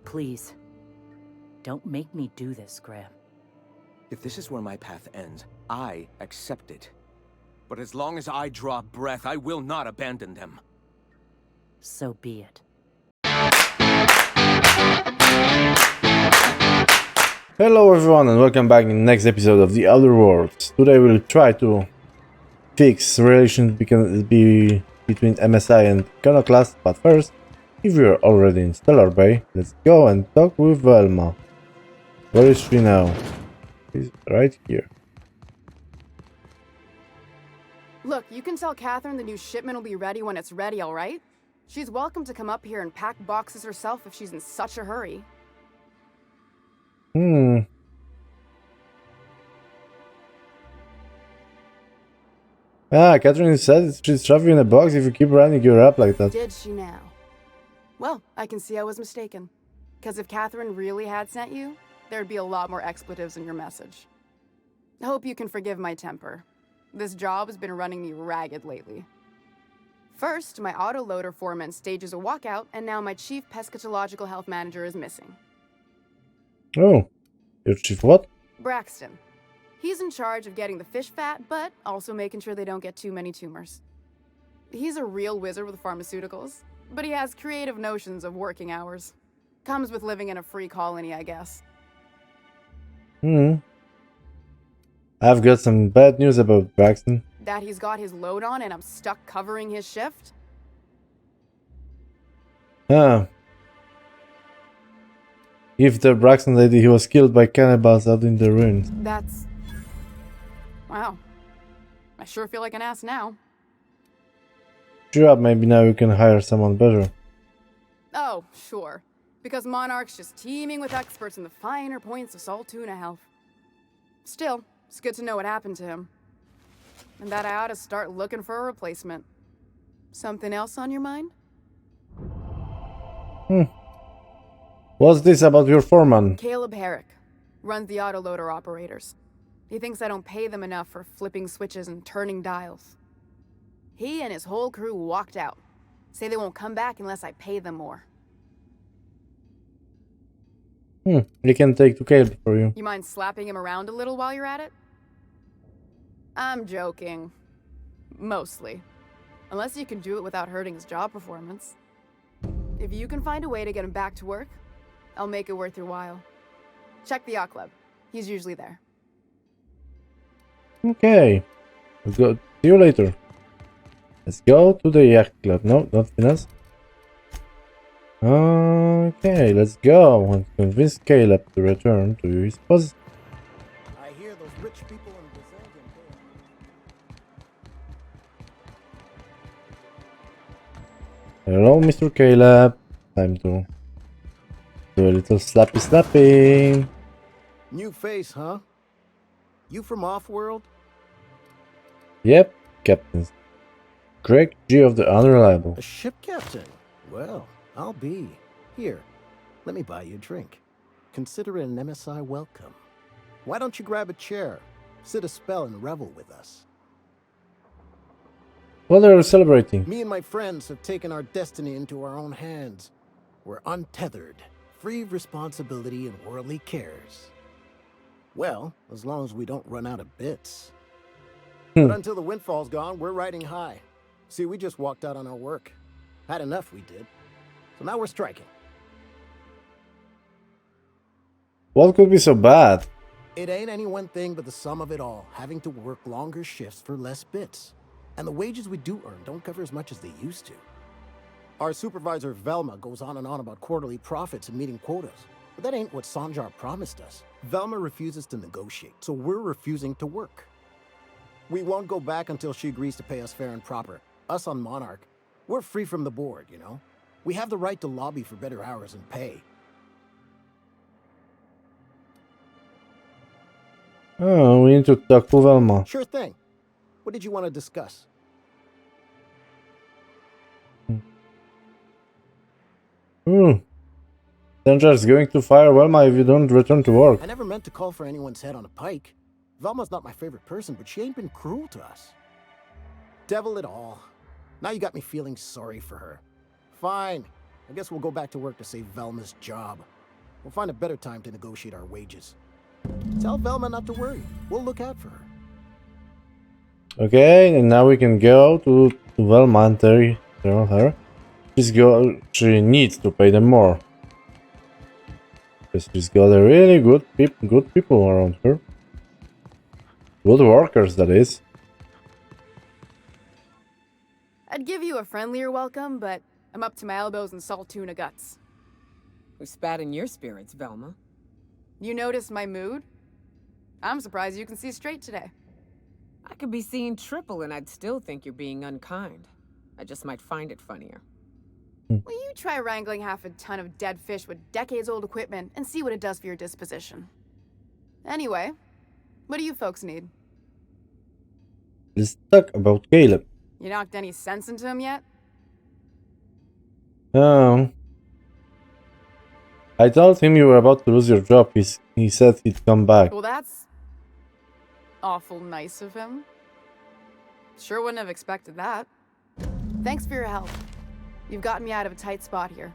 Please. Don't make me do this, Graham. If this is where my path ends, I accept it. But as long as I draw breath, I will not abandon them. So be it. Hello everyone and welcome back in the next episode of The Outer Worlds. Today we'll try to fix relations between MSI and Iconoclast, but first, if we are already in Stellar Bay, let's go and talk with Velma. Where is she now? She's right here. Look, you can tell Catherine the new shipment will be ready when it's ready, alright? She's welcome to come up here and pack boxes herself if she's in such a hurry. Catherine said she's traveling in a box if you keep running her up like that. Did she now? Well, I can see I was mistaken. Because if Catherine really had sent you, there'd be a lot more expletives in your message. I hope you can forgive my temper. This job has been running me ragged lately. First, my autoloader foreman stages a walkout, and now my chief pescatological health manager is missing. Oh, your chief what? Braxton. He's in charge of getting the fish fat, but also making sure they don't get too many tumors. He's a real wizard with pharmaceuticals, but he has creative notions of working hours. Comes with living in a free colony, I guess. I've got some bad news about Braxton. That he's got his load on and I'm stuck covering his shift? If the Braxton lady, he was killed by cannibals out in the ruins. That's... Wow. I sure feel like an ass now. Cheer up, maybe now you can hire someone better. Oh, sure. Because Monarch's just teeming with experts in the finer points of salt tuna health. Still, it's good to know what happened to him. And that I ought to start looking for a replacement. Something else on your mind? What's this about your foreman? Caleb Herrick. Runs the autoloader operators. He thinks I don't pay them enough for flipping switches and turning dials. He and his whole crew walked out. Say they won't come back unless I pay them more. We can take to Caleb for you. You mind slapping him around a little while you're at it? I'm joking. Mostly. Unless you can do it without hurting his job performance. If you can find a way to get him back to work, I'll make it worth your while. Check the yacht club. He's usually there. Okay. Let's go. See you later. Let's go to the yacht club. No, nothing else. Okay, let's go and convince Caleb to return to his post. I hear those rich people in Brazil don't pay. Hello, Mr. Caleb. Time to do a little slappy. New face, huh? You from off-world? Yep, Captain Greg G of the Unreliable. A ship captain? Well, I'll be. Here, let me buy you a drink. Consider it an MSI welcome. Why don't you grab a chair, sit a spell and revel with us? What are you celebrating? Me and my friends have taken our destiny into our own hands. We're untethered, free of responsibility and worldly cares. Well, as long as we don't run out of bits. But until the windfall's gone, we're riding high. See, we just walked out on our work. Had enough, we did. So now we're striking. What could be so bad? It ain't any one thing but the sum of it all, having to work longer shifts for less bits. And the wages we do earn don't cover as much as they used to. Our supervisor, Velma, goes on and on about quarterly profits and meeting quotas. But that ain't what Sanjar promised us. Velma refuses to negotiate, so we're refusing to work. We won't go back until she agrees to pay us fair and proper. Us on Monarch, we're free from the board, you know? We have the right to lobby for better hours and pay. Oh, we need to talk to Velma. Sure thing. What did you want to discuss? Sanjar is going to fire Velma if you don't return to work. I never meant to call for anyone's head on a pike. Velma's not my favorite person, but she ain't been cruel to us. Devil it all. Now you got me feeling sorry for her. Fine. I guess we'll go back to work to save Velma's job. We'll find a better time to negotiate our wages. Tell Velma not to worry. We'll look out for her. Okay, and now we can go to Velma and tell her she needs to pay them more. Because she's got a really good people around her. Good workers, that is. I'd give you a friendlier welcome, but I'm up to my elbows in salt tuna guts. We spat in your spirits, Velma. You noticed my mood? I'm surprised you can see straight today. I could be seeing triple and I'd still think you're being unkind. I just might find it funnier. Will you try wrangling half a ton of dead fish with decades-old equipment and see what it does for your disposition? Anyway, what do you folks need? Let's talk about Caleb. You knocked any sense into him yet? Oh. I told him you were about to lose your job. He said he'd come back. Well, that's awful nice of him. Sure wouldn't have expected that. Thanks for your help. You've gotten me out of a tight spot here.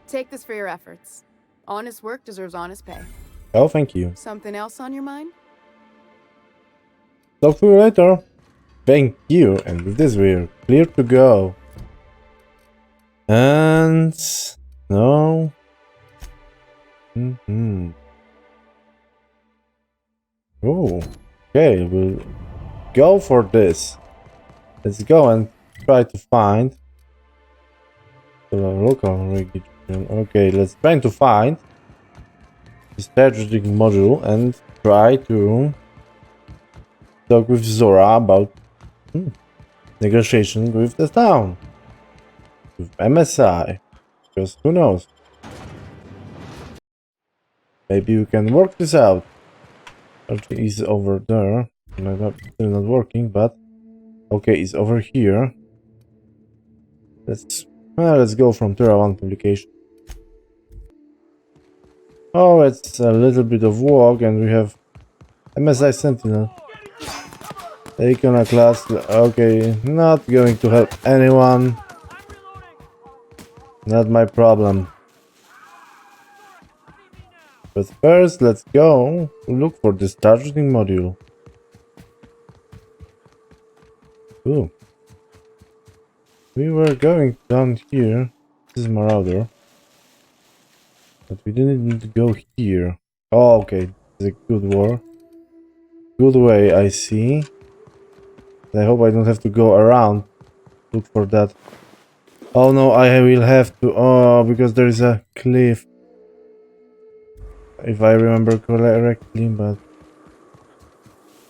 Take this for your efforts. Honest work deserves honest pay. Oh, thank you. Something else on your mind? Talk to you later. Thank you. And with this, we're clear to go. And no. Oh, okay. We'll go for this. Let's go and try to find the local region. Okay, let's try to find the strategic module and try to talk with Zora about negotiation with the town, with MSI, because who knows? Maybe we can work this out. Okay, is over there. Still not working, but okay, it's over here. Let's go from Terra 1 publication. Oh, it's a little bit of walk, and we have MSI Sentinel. Iconoclast. Okay, not going to help anyone. Not my problem. But first, let's go look for this targeting module. Ooh. We were going down here. This is Marauder. But we didn't need to go here. Oh, okay. This is a good war. Good way, I see. I hope I don't have to go around. Look for that. Oh no, I will have to. Oh, because there is a cliff. If I remember correctly, but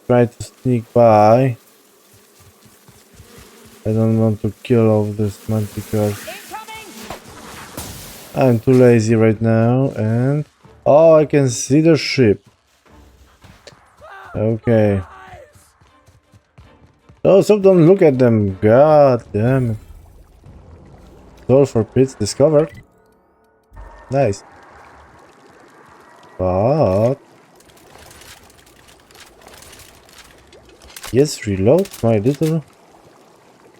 try to sneak by. I don't want to kill all this manticores. I'm too lazy right now, and oh, I can see the ship. Okay. Oh, so don't look at them. God damn it. Door for pits discovered. Nice. But yes, reload my little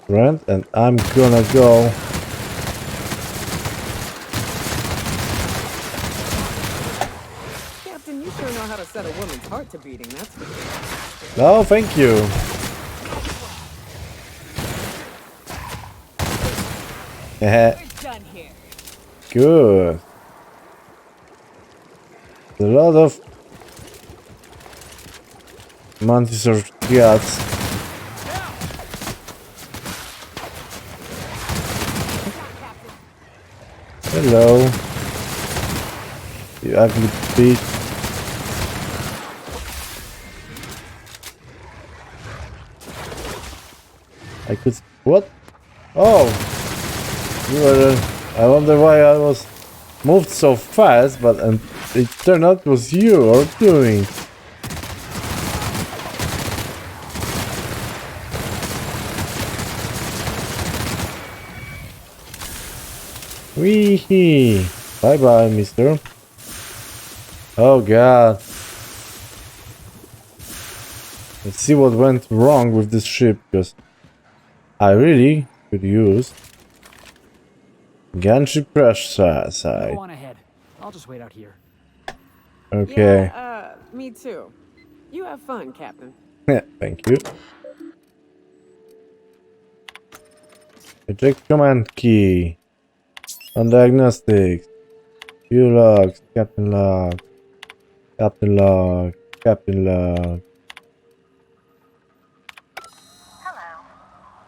friend, and I'm gonna go. Captain, you sure know how to set a woman's heart to beating, that's for sure. No, thank you. Done here. Good. A lot of mantis or cats. Hello. You ugly bitch. I could. What? Oh! You were. I wonder why I was moved so fast, but it turned out it was you or doing. Wee-hee. Bye-bye, mister. Oh god. Let's see what went wrong with this ship, because I really could use gunship crash side. Go on ahead. I'll just wait out here. Okay. Yeah, me too. You have fun, Captain. Thank you. Eject command key. On diagnostics. View logs. Captain log. Captain log. Captain log. Hello,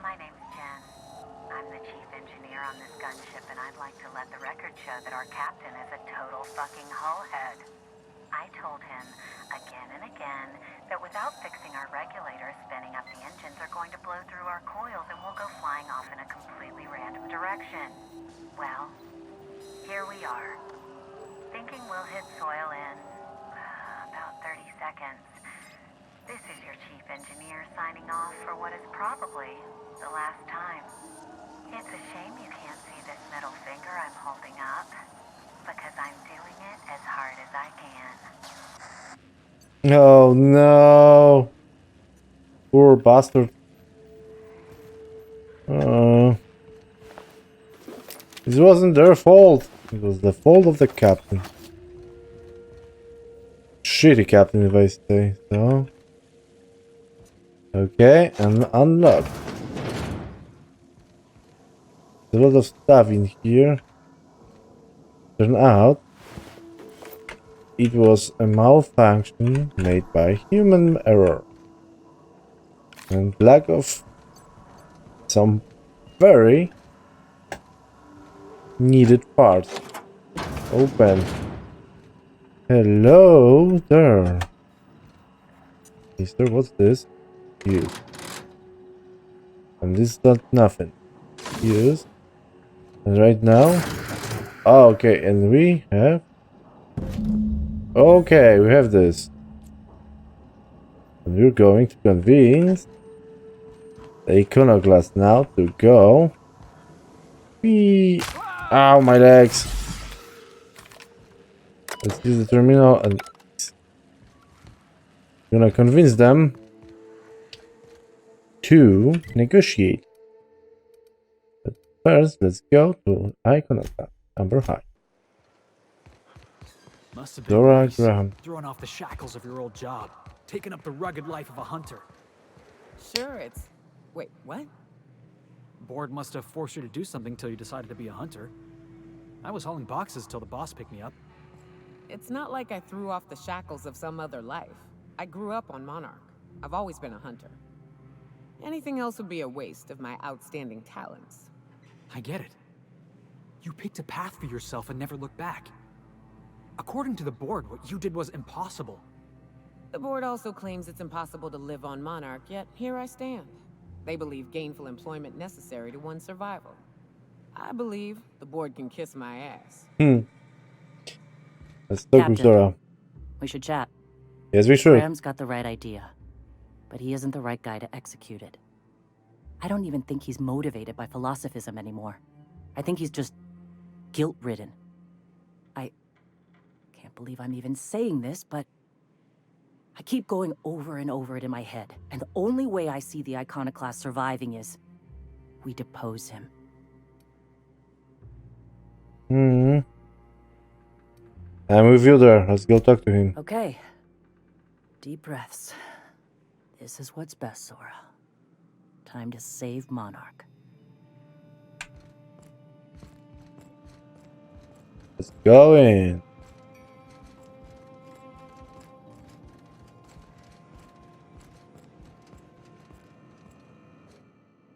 my name's Jen. I'm the chief engineer on this gunship, and I'd like to let the record show that our captain is a total fucking hullhead. I told him again and again that without fixing our regulators, spinning up the engines are going to blow through our coils and we'll go flying off in a completely random direction. Well, here we are. Thinking we'll hit soil in about 30 seconds. This is your chief engineer signing off for what is probably the last time. It's a shame you can't see this middle finger I'm holding up, because I'm doing it as hard as I can. Oh no. Poor bastard. This wasn't their fault. It was the fault of the captain. Shitty captain, if I say so. Okay, and unlock. There's a lot of stuff in here. Turn out, it was a malfunction made by human error and lack of some very needed parts. Open. Hello there. Mister, what's this? Use. And this is not nothing. Use. And right now. Oh, okay, and we have. Okay, we have this. And we're going to convince the Iconoclast now to go. Whee! Ow, my legs. Let's use the terminal and I'm gonna convince them to negotiate. But first, let's go to Iconoclast, Amber High. Must have been Zora nice, Graham. throwing off the shackles of your old job, taking up the rugged life of a hunter. Sure, it's... Wait, what? Board must have forced you to do something till you decided to be a hunter. I was hauling boxes till the boss picked me up. It's not like I threw off the shackles of some other life. I grew up on Monarch. I've always been a hunter. Anything else would be a waste of my outstanding talents. I get it. You picked a path for yourself and never looked back. According to the board, what you did was impossible. The board also claims it's impossible to live on Monarch, yet here I stand. They believe gainful employment necessary to one's survival. I believe the board can kiss my ass. Let's talk with Zora. We should chat. Yes, we should. Graham's got the right idea, but he isn't the right guy to execute it. I don't even think he's motivated by philosophism anymore. I think he's just guilt-ridden. I can't believe I'm even saying this, but I keep going over and over it in my head, and the only way I see the Iconoclast surviving is we depose him. I'm with you there. Let's go talk to him. Okay. Deep breaths. This is what's best, Zora. Time to save Monarch. Let's go in.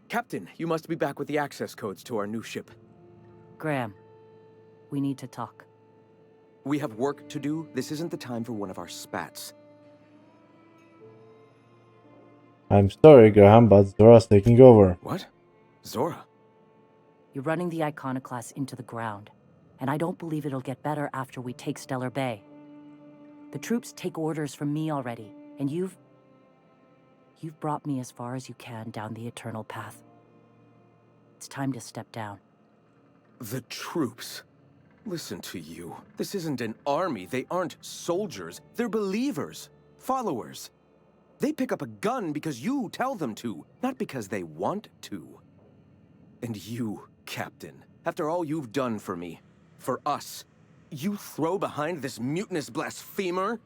Captain, you must be back with the access codes to our new ship. Graham, we need to talk. We have work to do. This isn't the time for one of our spats. I'm sorry, Graham, but Zora's taking over. What? Zora? You're running the Iconoclast into the ground, and I don't believe it'll get better after we take Stellar Bay. The troops take orders from me already, and you've brought me as far as you can down the eternal path. It's time to step down. The troops? Listen to you. This isn't an army. They aren't soldiers. They're believers. Followers. They pick up a gun because you tell them to, not because they want to. And you, Captain, after all you've done for me, for us, you throw behind this mutinous blasphemer?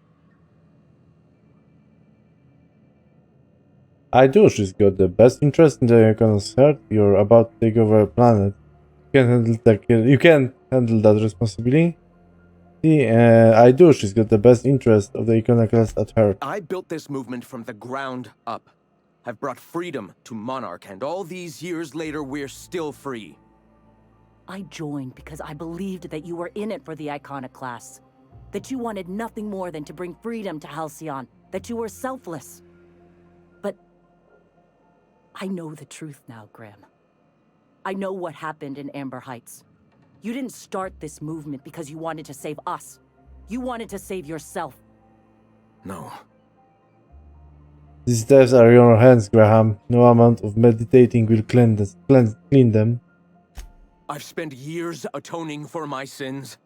I do. She's got the best interest in the Iconoclast heart. You're about to take over a planet. You can't handle that responsibility. I do. She's got the best interest of the Iconoclast at heart. I built this movement from the ground up. I've brought freedom to Monarch, and all these years later, we're still free. I joined because I believed that you were in it for the Iconoclasts. That you wanted nothing more than to bring freedom to Halcyon. That you were selfless. But I know the truth now, Graham. I know what happened in Amber Heights. You didn't start this movement because you wanted to save us. You wanted to save yourself. No. These deaths are in your hands, Graham. No amount of meditating will clean them. I've spent years atoning for my sins.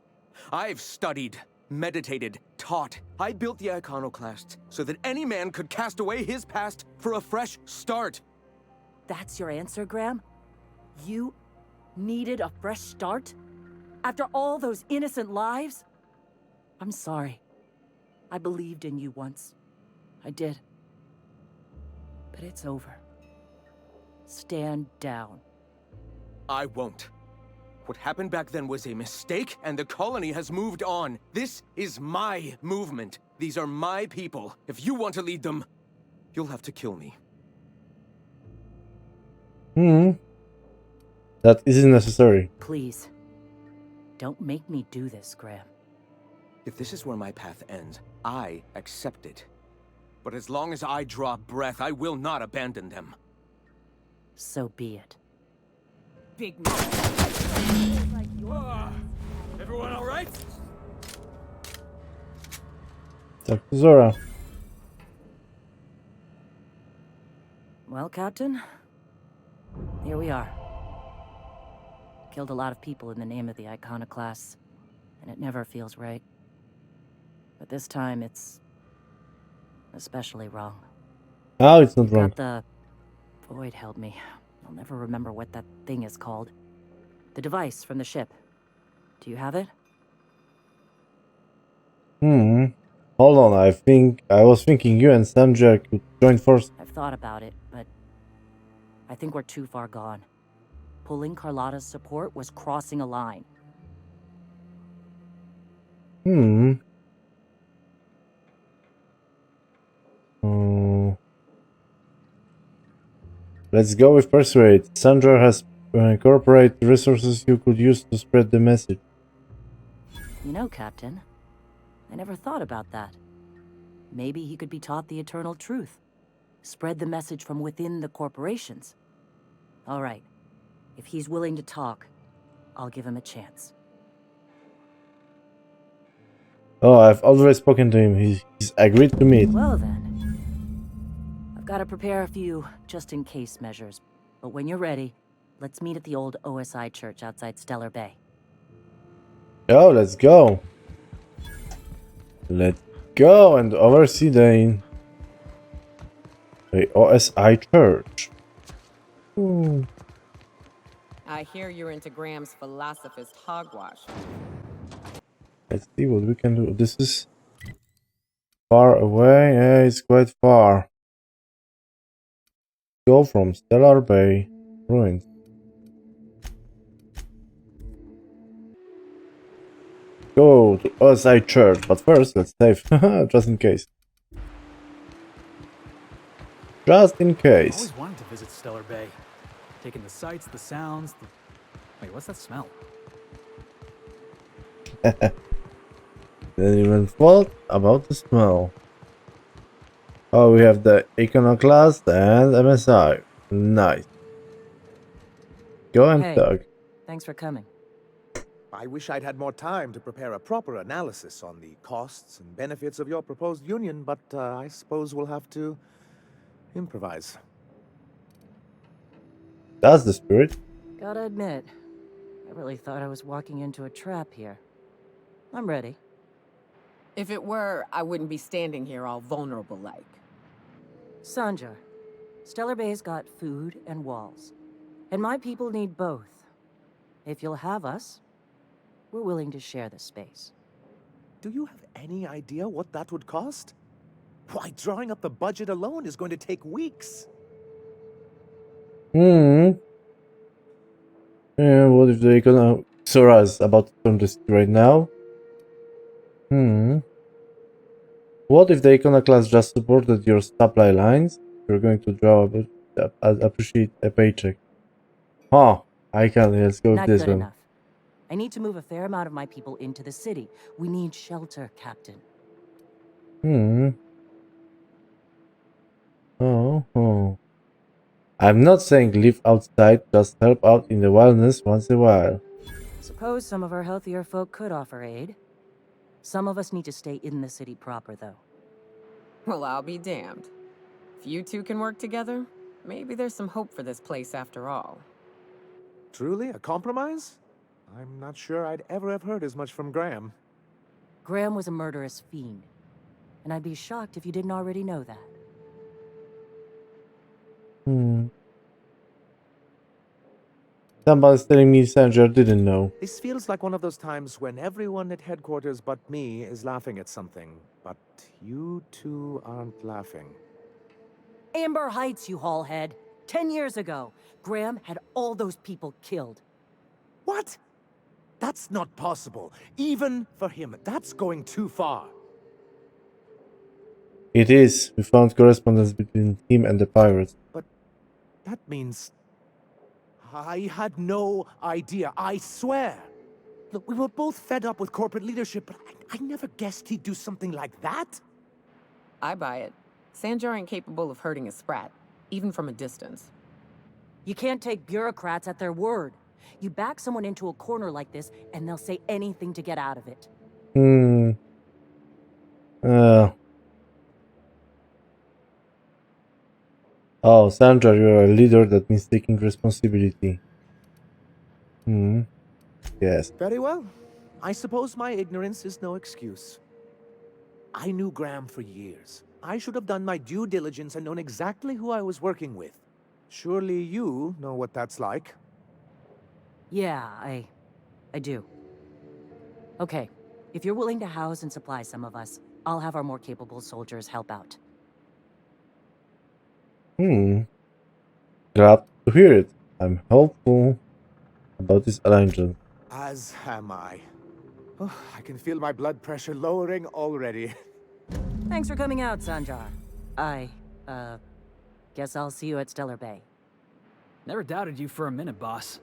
I've studied, meditated, taught. I built the Iconoclast so that any man could cast away his past for a fresh start. That's your answer, Graham? You needed a fresh start? After all those innocent lives? I'm sorry. I believed in you once. I did. But it's over. Stand down. I won't. What happened back then was a mistake, and the colony has moved on. This is my movement. These are my people. If you want to lead them, you'll have to kill me. That isn't necessary. Please. Don't make me do this, Graham. If this is where my path ends, I accept it. But as long as I draw breath, I will not abandon them. So be it. Big man. Everyone all right? Talk to Zora. Well, Captain, here we are. Killed a lot of people in the name of the Iconoclasts, and it never feels right. But this time, it's especially wrong. Oh, it's not wrong. Got the void held me. I'll never remember what that thing is called. The device from the ship. Do you have it? Hold on, I was thinking you and Sandra could join forces. I've thought about it, but I think we're too far gone. Pulling Carlotta's support was crossing a line. Let's go with Persuade. Sandra has corporate resources you could use to spread the message. You know, Captain, I never thought about that. Maybe he could be taught the eternal truth. Spread the message from within the corporations. All right. If he's willing to talk, I'll give him a chance. Oh, I've already spoken to him. He's agreed to meet. Well then. I've got to prepare a few just-in-case measures. But when you're ready, let's meet at the old OSI church outside Stellar Bay. Oh, let's go. Let's go and oversee the OSI church. Ooh. I hear you're into Graham's philosophist hogwash. Let's see what we can do. This is far away. Yeah, it's quite far. Go from Stellar Bay ruins. Go to OSI church, but first let's save, just in case. Just in I case. always wanted to visit Stellar Bay. Taking the sights, the sounds, the... Wait, what's that smell? Didn't even thought about the smell. Oh, we have the Iconoclast and MSI. Nice. Go and Hey. talk. Thanks for coming. I wish I'd had more time to prepare a proper analysis on the costs and benefits of your proposed union, but I suppose we'll have to improvise. That's the spirit. Gotta admit, I really thought I was walking into a trap here. I'm ready. If it were, I wouldn't be standing here all vulnerable like. Sandra, Stellar Bay's got food and walls. And my people need both. If you'll have us, we're willing to share the space. Do you have any idea what that would cost? Why, drawing up the budget alone is going to take weeks. Hmm. What if they're gonna Sora is about to turn this right now? Hmm. What if the Iconoclast just supported your supply lines? You're going to draw a bit, appreciate a paycheck. Huh. I can. Let's go with Not this good one. enough. I need to move a fair amount of my people into the city. We need shelter, Captain. Hmm. Oh. I'm not saying live outside, just help out in the wilderness once in a while. Suppose some of our healthier folk could offer aid. Some of us need to stay in the city proper, though. Well, I'll be damned. If you two can work together, maybe there's some hope for this place after all. Truly, a compromise? I'm not sure I'd ever have heard as much from Graham. Graham was a murderous fiend, and I'd be shocked if you didn't already know that. Somebody's telling me Sanger didn't know. This feels like one of those times when everyone at headquarters but me is laughing at something, but you two aren't laughing. Amber Heights, you haulhead. 10 years ago, Graham had all those people killed. What? That's not possible. Even for him, that's going too far. It is. We found correspondence between him and the pirates. But that means... I had no idea, I swear. Look, we were both fed up with corporate leadership, but I never guessed he'd do something like that. I buy it. Sanjar ain't capable of hurting a sprat, even from a distance. You can't take bureaucrats at their word. You back someone into a corner like this, and they'll say anything to get out of it. Oh, Sandra, you're a leader. That means taking responsibility. Yes. Very well. I suppose my ignorance is no excuse. I knew Graham for years. I should have done my due diligence and known exactly who I was working with. Surely you know what that's like. Yeah, I do. Okay, if you're willing to house and supply some of us, I'll have our more capable soldiers help out. Glad to hear it. I'm hopeful about this arrangement. As am I. Oh, I can feel my blood pressure lowering already. Thanks for coming out, Sanjar. I, guess I'll see you at Stellar Bay. Never doubted you for a minute, boss.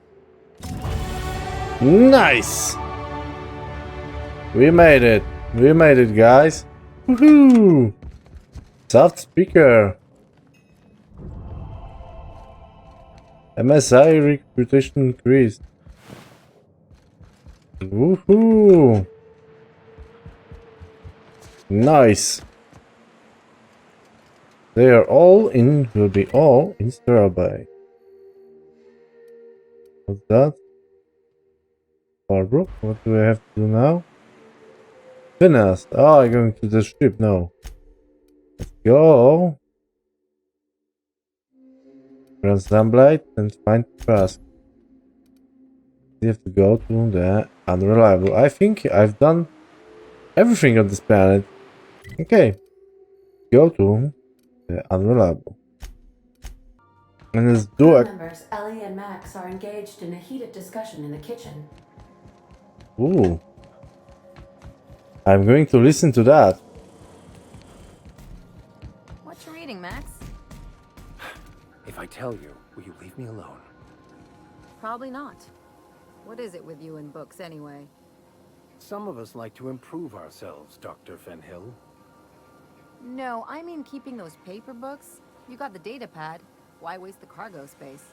Nice! We made it. We made it, guys. Woohoo! Soft speaker. MSI reputation increased. Woohoo! Nice. They are all in, will be all in Stellar Bay. What's that? Barbara, what do I have to do now? Finished. Oh, I'm going to the ship now. Let's go. Transamblite and find task. You have to go to the unreliable. I think I've done everything on this planet. Okay. Go to the unreliable. And let's do Crew it. members Ellie and Max are engaged in a heated discussion in the kitchen. Ooh. I'm going to listen to that. What you reading, Max? If I tell you, will you leave me alone? Probably not. What is it with you and books, anyway? Some of us like to improve ourselves, Dr. Fenhill. No, I mean keeping those paper books. You got the data pad. Why waste the cargo space?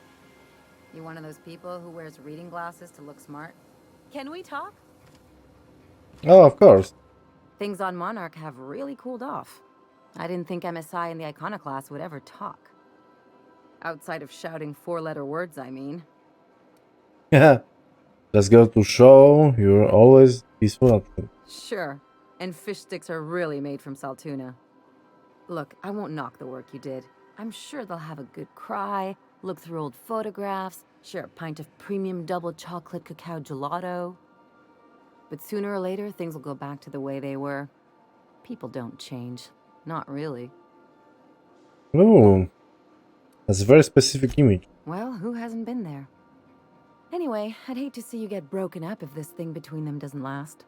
You one of those people who wears reading glasses to look smart? Can we talk? Oh, of course. Things on Monarch have really cooled off. I didn't think MSI and the Iconoclast would ever talk. Outside of shouting four-letter words, I mean. Yeah. Let's go to show you're always peaceful option. Sure. And fish sticks are really made from Saltuna. Look, I won't knock the work you did. I'm sure they'll have a good cry, look through old photographs, share a pint of premium double chocolate cacao gelato. But sooner or later, things will go back to the way they were. People don't change. Not really. Ooh, that's a very specific image. Well, who hasn't been there? Anyway, I'd hate to see you get broken up if this thing between them doesn't last.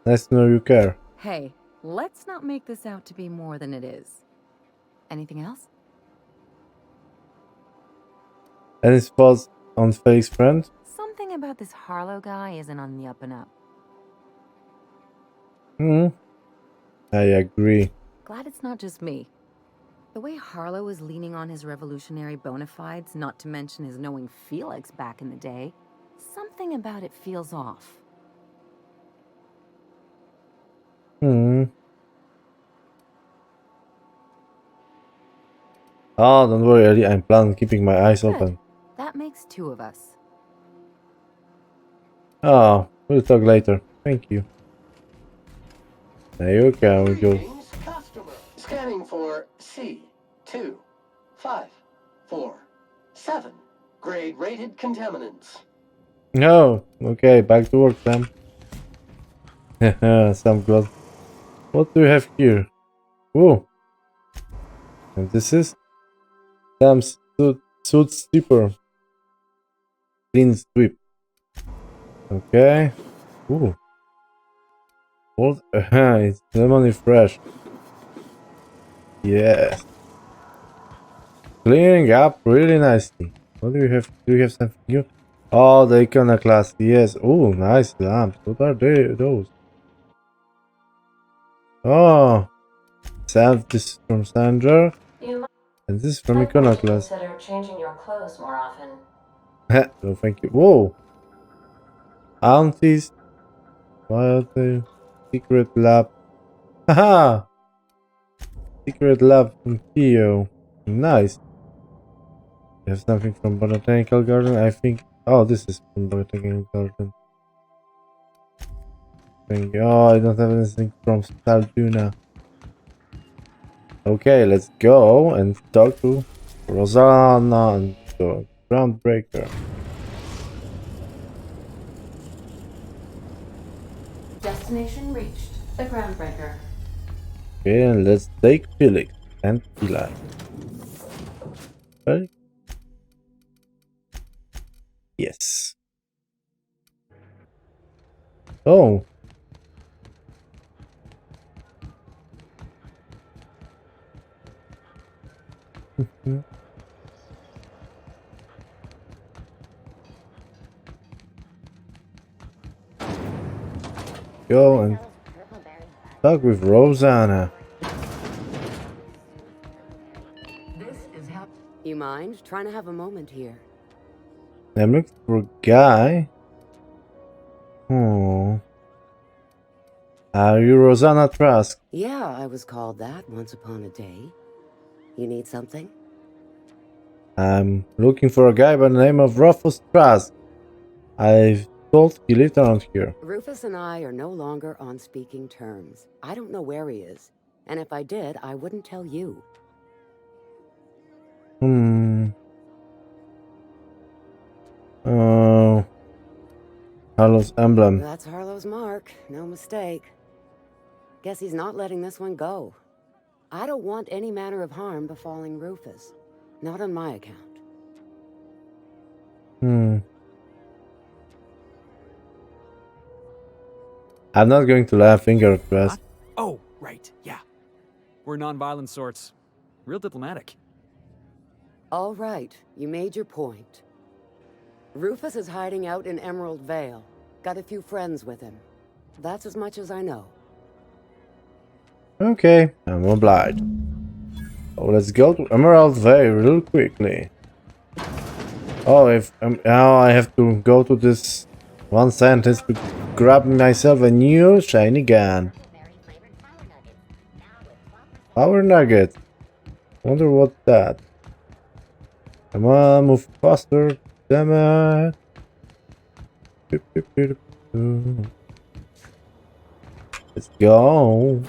Nice to know you care. Hey, let's not make this out to be more than it is. Anything else? Any thoughts on Felix's friend? Something about this Harlow guy isn't on the up and up. I agree. Glad it's not just me. The way Harlow is leaning on his revolutionary bona fides, not to mention his knowing Felix back in the day, something about it feels off. Oh, don't worry, Ali. I'm planning on keeping my eyes Good. open. That makes two of us. Oh, we'll talk later. Thank you. There you go. We go. Greetings, customer. Scanning for C2547. Grade rated contaminants. No. Okay, back to work, Sam. Sam God. What do you have here? Whoa. And this is Sam's suit stripper. Clean sweep. Okay. Ooh. Old. It's lemony fresh. Yes. Cleaning up really nicely. What do you have? Do you have something new? Oh, the Iconoclast. Yes. Oh, nice lamps. What are those? Oh, this is from Sandra. And this is from Iconoclast. Consider changing your clothes more often. No, thank you. Whoa. Aunties. What the secret lab? Haha. Secret lab from Theo. Nice. You have something from Botanical Garden? I think. Oh, this is from Botanical Garden. Oh, I don't have anything from Saltuna. Okay, let's go and talk to Rosanna and the Groundbreaker. Destination reached. The Groundbreaker. Okay, and let's take Felix and Eli. Felix? Yes. Oh. Go and talk with Rosanna. You mind trying to have a moment here? I'm looking for a guy. Oh. Are you Rosanna Trask? Yeah, I was called that once upon a day. You need something? I'm looking for a guy by the name of Rufus Trask. I've thought he lived around here. Rufus and I are no longer on speaking terms. I don't know where he is. And if I did, I wouldn't tell you. Oh. Harlow's emblem. That's Harlow's mark. No mistake. Guess he's not letting this one go. I don't want any manner of harm befalling Rufus. Not on my account. I'm not going to laugh finger press. Oh, right, yeah. We're non-violent sorts. Real diplomatic. All right, you made your point. Rufus is hiding out in Emerald Vale. Got a few friends with him. That's as much as I know. Okay, I'm obliged. So let's go to Emerald Vale real quickly. Oh, now I have to go to this one sentence to grab myself a new shiny gun. Power nugget. Wonder what that. Come on, move faster. Damn it. Let's go.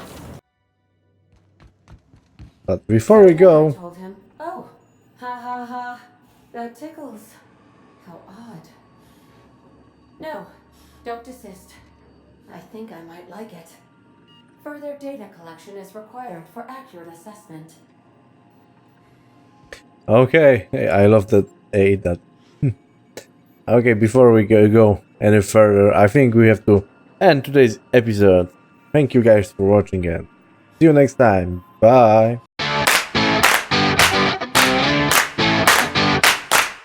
But before we I go, told him, oh, ha ha ha, that tickles. How odd. No, Don't desist. I think I might like it. Further data collection is required for accurate assessment. Okay, I love that. That. Okay, before we go any further, I think we have to end today's episode. Thank you guys for watching and see you next time. Bye.